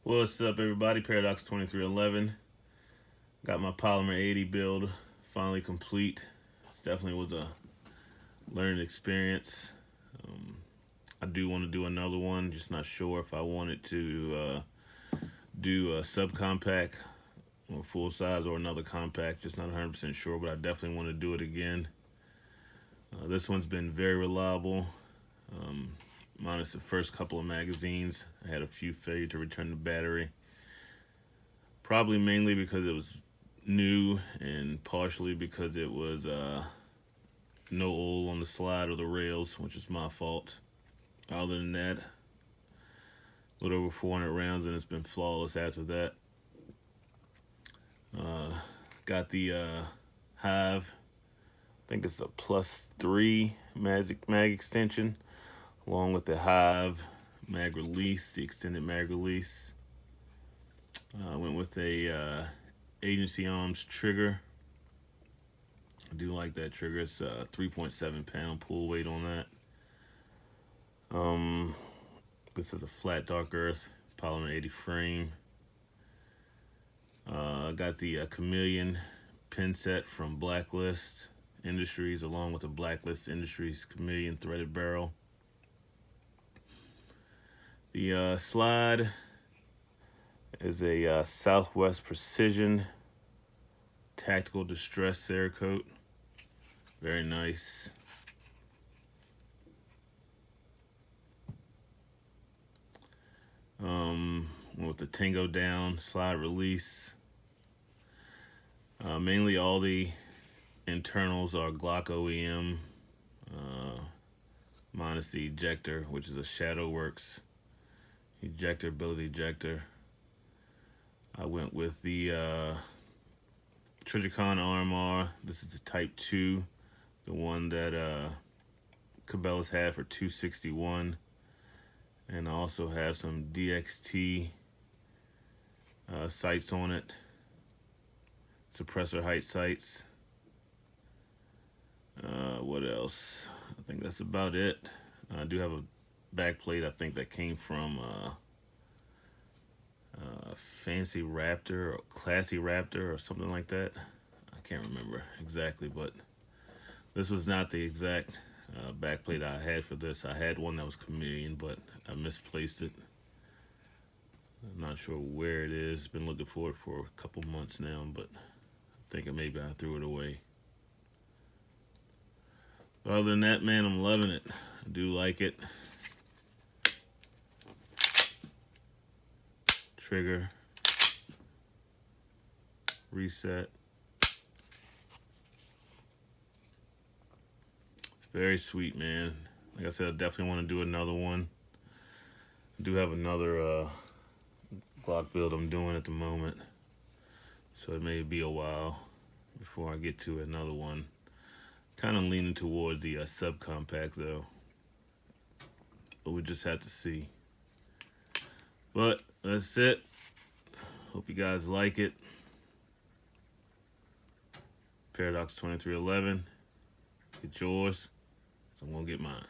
What's up, everybody? Paradox 2311. Got my Polymer 80 build finally complete. It definitely was a learning experience. I do want to do another one, just not sure if I wanted to do a subcompact or full size or another compact. Just not 100% sure, but I definitely want to do it again. This one's been very reliable. Minus the first couple of magazines. I had a few failure to return the battery. Probably mainly because it was new and partially because it was no oil on the slide or the rails, which is my fault. Other than that, a little over 400 rounds and it's been flawless after that. Got the Hive, I think it's a +3 mag extension, along with the Hive mag release, the extended mag release. I went with a Agency Arms trigger. I do like that trigger. It's a 3.7 pound pull weight on that. This is a flat dark earth Polymer 80 frame. I got the Chameleon pin set from Blacklist Industries, along with the Blacklist Industries Chameleon threaded barrel. The slide is a Southwest Precision Tactical Distress Cerakote. Very nice. With the Tango down slide release. Mainly all the internals are Glock OEM, minus the ejector, which is a Shadowworks ejector, billet ejector. I went with the Trijicon RMR. This is the Type 2, the one that Cabela's had for $261. And I also have some DXT sights on it, suppressor height sights. What else? I think that's about it. I do have a back plate, I think that came from Fancy Raptor or Classy Raptor or something like that. I can't remember exactly, but this was not the exact back plate I had for this. I had one that was Chameleon, but I misplaced it. I'm not sure where it is. Been looking for it for a couple months now, but I think maybe I threw it away. But other than that, man, I'm loving it. I do like it. Trigger, reset. It's very sweet, man. Like I said, I definitely want to do another one. I do have another Glock build I'm doing at the moment, so it may be a while before I get to another one. Kind of leaning towards the subcompact though, but we just have to see. But that's it. Hope you guys like it. Paradox 2311. Get yours, so I'm gonna get mine.